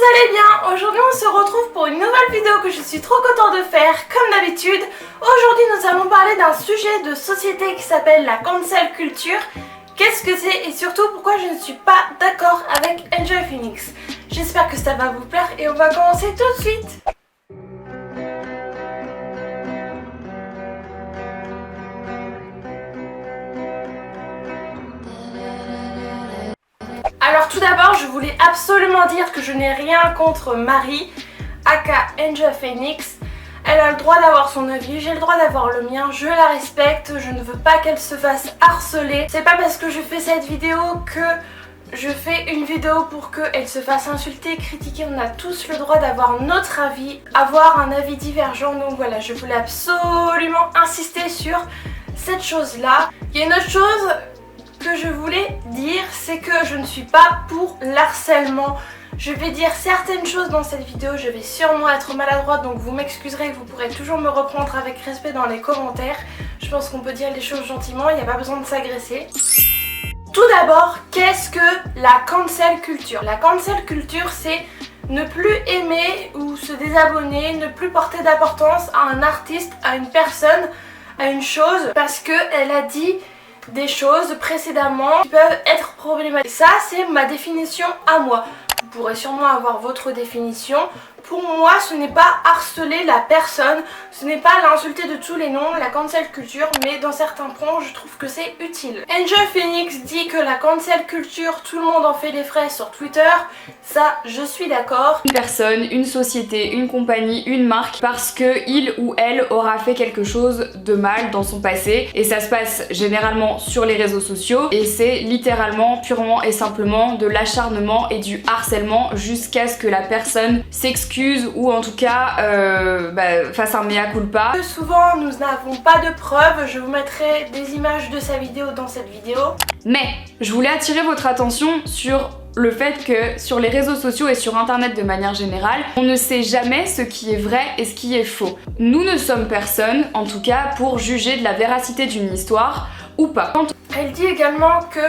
allez bien. Aujourd'hui on se retrouve pour une nouvelle vidéo que je suis trop contente de faire comme d'habitude. Aujourd'hui nous allons parler d'un sujet de société qui s'appelle la cancel culture. Qu'est-ce que c'est et surtout pourquoi je ne suis pas d'accord avec Enjoy Phoenix. J'espère que ça va vous plaire et on va commencer tout de suite. Alors tout d'abord je voulais absolument dire que je n'ai rien contre Marie, aka Enjoy Phoenix. Elle a le droit d'avoir son avis, j'ai le droit d'avoir le mien, je la respecte, je ne veux pas qu'elle se fasse harceler. C'est pas parce que je fais cette vidéo que je fais une vidéo pour qu'elle se fasse insulter, critiquer. On a tous le droit d'avoir notre avis, avoir un avis divergent. Donc voilà, je voulais absolument insister sur cette chose là. Il y a une autre chose que je voulais dire, c'est que je ne suis pas pour l'harcèlement. Je vais dire certaines choses dans cette vidéo, je vais sûrement être maladroite, donc vous m'excuserez, vous pourrez toujours me reprendre avec respect dans les commentaires. Je pense qu'on peut dire les choses gentiment, il n'y a pas besoin de s'agresser. Tout d'abord, qu'est-ce que la cancel culture? La cancel culture, c'est ne plus aimer ou se désabonner, ne plus porter d'importance à un artiste, à une personne, à une chose, parce qu'elle a dit des choses précédemment qui peuvent être problématiques. Ça, c'est ma définition à moi. Vous pourrez sûrement avoir votre définition. Pour moi, ce n'est pas harceler la personne, ce n'est pas l'insulter de tous les noms, la cancel culture, mais dans certains points, je trouve que c'est utile. Enjoy Phoenix dit que la cancel culture, tout le monde en fait les frais sur Twitter. Ça, je suis d'accord. Une personne, une société, une compagnie, une marque, parce que il ou elle aura fait quelque chose de mal dans son passé. Et ça se passe généralement sur les réseaux sociaux. Et c'est littéralement, purement et simplement de l'acharnement et du harcèlement jusqu'à ce que la personne s'excuse ou en tout cas fasse un mea culpa. Souvent nous n'avons pas de preuves, je vous mettrai des images de sa vidéo dans cette vidéo. Mais je voulais attirer votre attention sur le fait que sur les réseaux sociaux et sur internet de manière générale, on ne sait jamais ce qui est vrai et ce qui est faux. Nous ne sommes personne, en tout cas, pour juger de la véracité d'une histoire ou pas. Elle dit également que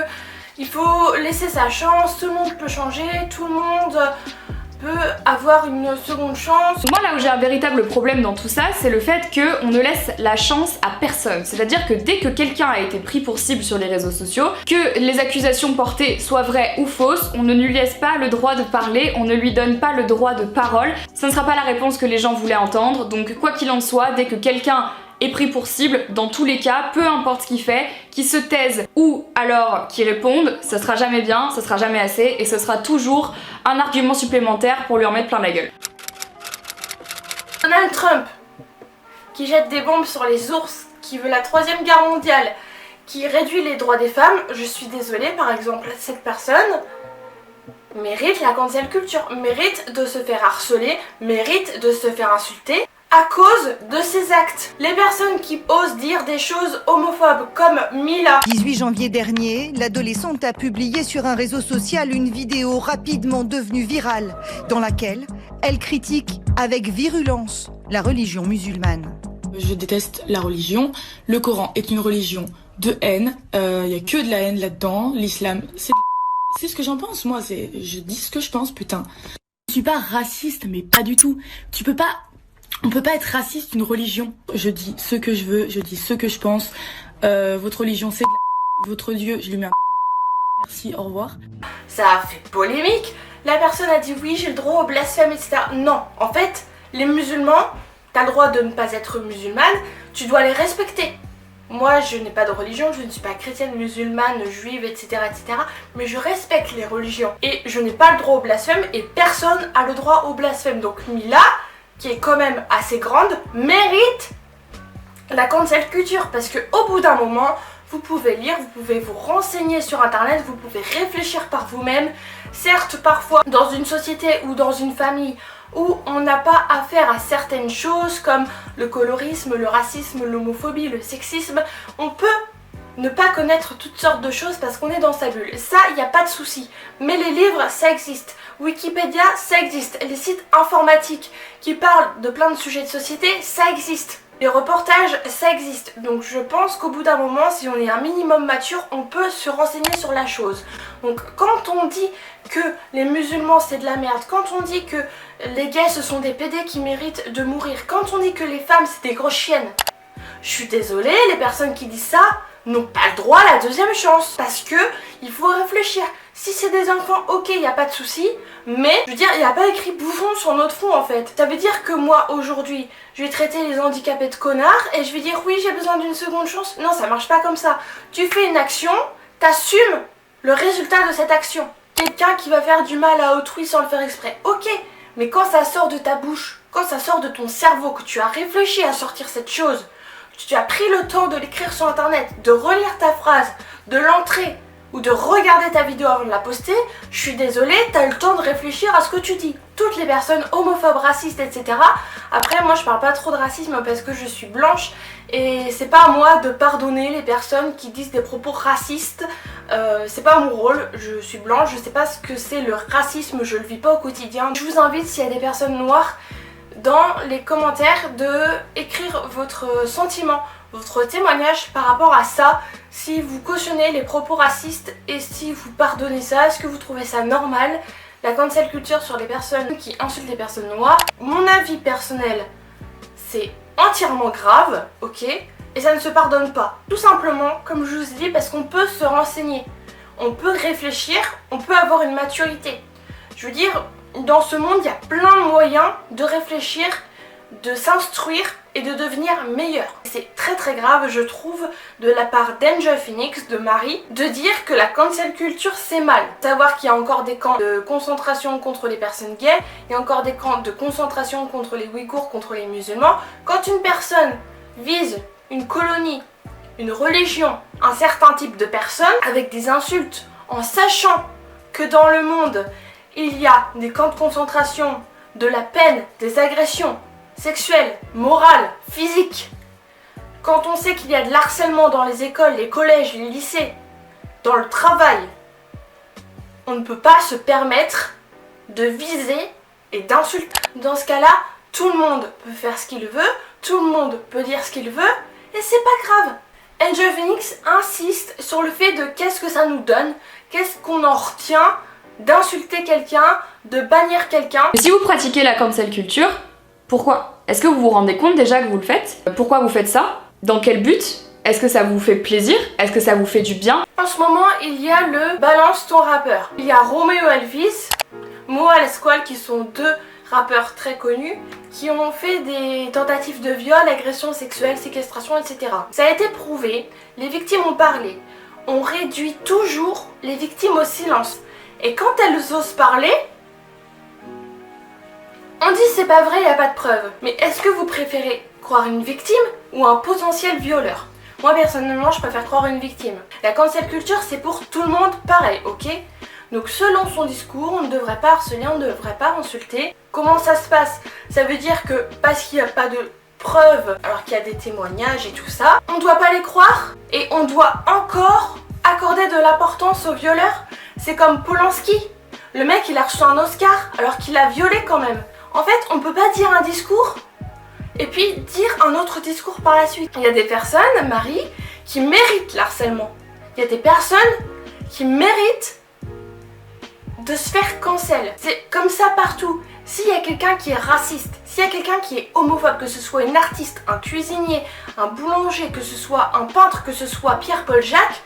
il faut laisser sa chance, tout le monde peut changer, tout le monde peut avoir une seconde chance. Moi, là où j'ai un véritable problème dans tout ça, c'est le fait qu'on ne laisse la chance à personne. C'est-à-dire que dès que quelqu'un a été pris pour cible sur les réseaux sociaux, que les accusations portées soient vraies ou fausses, on ne lui laisse pas le droit de parler, on ne lui donne pas le droit de parole. Ça ne sera pas la réponse que les gens voulaient entendre. Donc quoi qu'il en soit, dès que quelqu'un est pris pour cible, dans tous les cas, peu importe ce qu'il fait, qu'il se taise ou alors qu'il réponde, ça sera jamais bien, ça sera jamais assez et ce sera toujours un argument supplémentaire pour lui en mettre plein la gueule. Donald Trump qui jette des bombes sur les ours, qui veut la 3e guerre mondiale, qui réduit les droits des femmes, je suis désolée, par exemple, cette personne mérite la cancel culture, mérite de se faire harceler, mérite de se faire insulter à cause de ses actes. Les personnes qui osent dire des choses homophobes comme Mila. 18 janvier dernier, l'adolescente a publié sur un réseau social une vidéo rapidement devenue virale dans laquelle elle critique avec virulence la religion musulmane. Je déteste la religion. Le Coran est une religion de haine. Y a que de la haine là-dedans. L'islam, c'est ce que j'en pense. Moi, je dis ce que je pense, putain. Je suis pas raciste, mais pas du tout. On peut pas être raciste d'une religion. Je dis ce que je veux, je dis ce que je pense. Votre religion, c'est de la... Votre Dieu, je lui mets un... Merci, au revoir. Ça a fait polémique. La personne a dit oui, j'ai le droit au blasphème, etc. Non, en fait, les musulmans, t'as le droit de ne pas être musulmane, tu dois les respecter. Moi, je n'ai pas de religion, je ne suis pas chrétienne, musulmane, juive, etc., etc. Mais je respecte les religions. Et je n'ai pas le droit au blasphème et personne a le droit au blasphème. Donc Mila, qui est quand même assez grande, mérite la cancel culture parce que au bout d'un moment, vous pouvez lire, vous pouvez vous renseigner sur internet, vous pouvez réfléchir par vous-même. Certes, parfois, dans une société ou dans une famille où on n'a pas affaire à certaines choses comme le colorisme, le racisme, l'homophobie, le sexisme, on peut ne pas connaître toutes sortes de choses parce qu'on est dans sa bulle. Ça, il n'y a pas de souci. Mais les livres, ça existe. Wikipédia, ça existe. Les sites informatiques qui parlent de plein de sujets de société, ça existe. Les reportages, ça existe, donc je pense qu'au bout d'un moment, si on est un minimum mature, on peut se renseigner sur la chose. Donc quand on dit que les musulmans c'est de la merde, quand on dit que les gays ce sont des pédés qui méritent de mourir, quand on dit que les femmes c'est des grosses chiennes, je suis désolée, les personnes qui disent ça n'ont pas le droit à la deuxième chance. Parce que il faut réfléchir. Si c'est des enfants, ok, il n'y a pas de souci. Mais, je veux dire, il n'y a pas écrit bouffon sur notre front en fait. Ça veut dire que moi, aujourd'hui, je vais traiter les handicapés de connards et je vais dire oui, j'ai besoin d'une seconde chance. Non, ça marche pas comme ça. Tu fais une action, t'assumes le résultat de cette action. Quelqu'un qui va faire du mal à autrui sans le faire exprès, ok. Mais quand ça sort de ta bouche, quand ça sort de ton cerveau, que tu as réfléchi à sortir cette chose, que tu as pris le temps de l'écrire sur internet, de relire ta phrase, de l'entrer ou de regarder ta vidéo avant de la poster, je suis désolée, t'as le temps de réfléchir à ce que tu dis. Toutes les personnes homophobes, racistes, etc. Après, moi je parle pas trop de racisme parce que je suis blanche et c'est pas à moi de pardonner les personnes qui disent des propos racistes. C'est pas mon rôle, je suis blanche, je sais pas ce que c'est le racisme, je le vis pas au quotidien. Je vous invite, s'il y a des personnes noires, dans les commentaires de écrire votre sentiment, votre témoignage par rapport à ça, si vous cautionnez les propos racistes et si vous pardonnez ça, est-ce que vous trouvez ça normal, la cancel culture sur les personnes qui insultent les personnes noires. Mon avis personnel, c'est entièrement grave, ok, et ça ne se pardonne pas. Tout simplement, comme je vous ai dit, parce qu'on peut se renseigner, on peut réfléchir, on peut avoir une maturité. Je veux dire, dans ce monde, il y a plein de moyens de réfléchir, de s'instruire et de devenir meilleur. C'est très très grave, je trouve, de la part d'Angel Phoenix, de Marie, de dire que la cancel culture c'est mal. Savoir qu'il y a encore des camps de concentration contre les personnes gays, il y a encore des camps de concentration contre les Ouïghours, contre les musulmans. Quand une personne vise une colonie, une religion, un certain type de personnes, avec des insultes, en sachant que dans le monde, il y a des camps de concentration, de la peine, des agressions sexuelles, morales, physiques. Quand on sait qu'il y a de l'harcèlement dans les écoles, les collèges, les lycées, dans le travail, on ne peut pas se permettre de viser et d'insulter. Dans ce cas-là, tout le monde peut faire ce qu'il veut, tout le monde peut dire ce qu'il veut, et c'est pas grave. Angel Phoenix insiste sur le fait de qu'est-ce que ça nous donne, qu'est-ce qu'on en retient d'insulter quelqu'un, de bannir quelqu'un. Si vous pratiquez la cancel culture, pourquoi? Est-ce que vous vous rendez compte déjà que vous le faites? Pourquoi vous faites ça? Dans quel but? Est-ce que ça vous fait plaisir? Est-ce que ça vous fait du bien? En ce moment, il y a le balance ton rappeur. Il y a Romeo Elvis, Moa Lesqual qui sont deux rappeurs très connus qui ont fait des tentatives de viol, agressions sexuelles, séquestration, etc. Ça a été prouvé, les victimes ont parlé. On réduit toujours les victimes au silence. Et quand elles osent parler, on dit c'est pas vrai, il n'y a pas de preuves. Mais est-ce que vous préférez croire une victime ou un potentiel violeur? Moi personnellement, je préfère croire une victime. La cancel culture, c'est pour tout le monde pareil, ok? Donc selon son discours, on ne devrait pas harceler, on ne devrait pas insulter. Comment ça se passe? Ça veut dire que parce qu'il n'y a pas de preuves, alors qu'il y a des témoignages et tout ça, on ne doit pas les croire et on doit encore accorder de l'importance aux violeurs. C'est comme Polanski. Le mec, il a reçu un Oscar alors qu'il a violé quand même. En fait, on peut pas dire un discours et puis dire un autre discours par la suite. Il y a des personnes, Marie, qui méritent l'harcèlement. Il y a des personnes qui méritent de se faire cancel. C'est comme ça partout. S'il y a quelqu'un qui est raciste, s'il y a quelqu'un qui est homophobe, que ce soit une artiste, un cuisinier, un boulanger, que ce soit un peintre, que ce soit Pierre-Paul Jacques,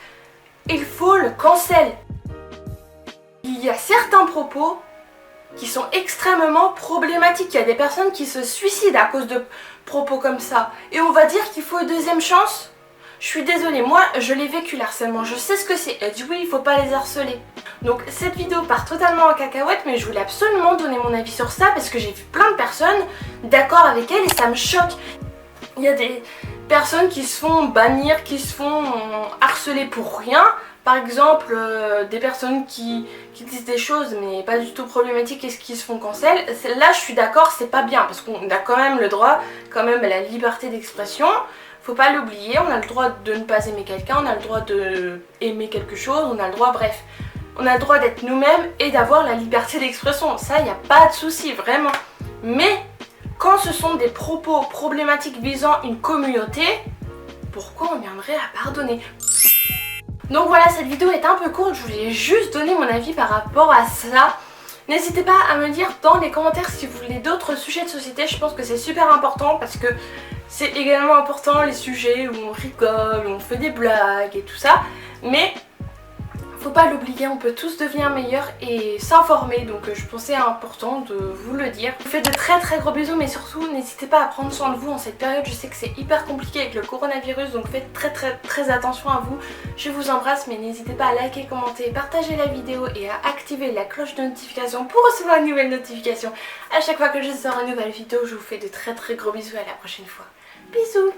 il faut le cancel. Il y a certains propos qui sont extrêmement problématiques. Il y a des personnes qui se suicident à cause de propos comme ça. Et on va dire qu'il faut une deuxième chance. Je suis désolée, moi je l'ai vécu l'harcèlement, je sais ce que c'est. Elle dit oui, il faut pas les harceler. Donc cette vidéo part totalement en cacahuète, mais je voulais absolument donner mon avis sur ça parce que j'ai vu plein de personnes d'accord avec elle et ça me choque. Il y a des personnes qui se font bannir, qui se font harceler pour rien. Par exemple, des personnes qui disent des choses mais pas du tout problématiques et qui se font cancel. Là je suis d'accord, c'est pas bien parce qu'on a quand même le droit quand même à la liberté d'expression. Faut pas l'oublier, on a le droit de ne pas aimer quelqu'un, on a le droit de aimer quelque chose, on a le droit, bref. On a le droit d'être nous-mêmes et d'avoir la liberté d'expression. Ça, y a pas de souci, vraiment. Mais quand ce sont des propos problématiques visant une communauté, pourquoi on viendrait à pardonner? Donc voilà, cette vidéo est un peu courte, je voulais juste donner mon avis par rapport à ça. N'hésitez pas à me dire dans les commentaires si vous voulez d'autres sujets de société, je pense que c'est super important parce que c'est également important les sujets où on rigole, où on fait des blagues et tout ça, mais faut pas l'oublier, on peut tous devenir meilleurs et s'informer, donc je pensais important de vous le dire. Je vous fais de très gros bisous, mais surtout n'hésitez pas à prendre soin de vous en cette période, je sais que c'est hyper compliqué avec le coronavirus, donc faites très attention à vous. Je vous embrasse, mais n'hésitez pas à liker, commenter, partager la vidéo et à activer la cloche de notification pour recevoir une nouvelle notification à chaque fois que je sors une nouvelle vidéo. Je vous fais de très gros bisous, à la prochaine fois. Bisous.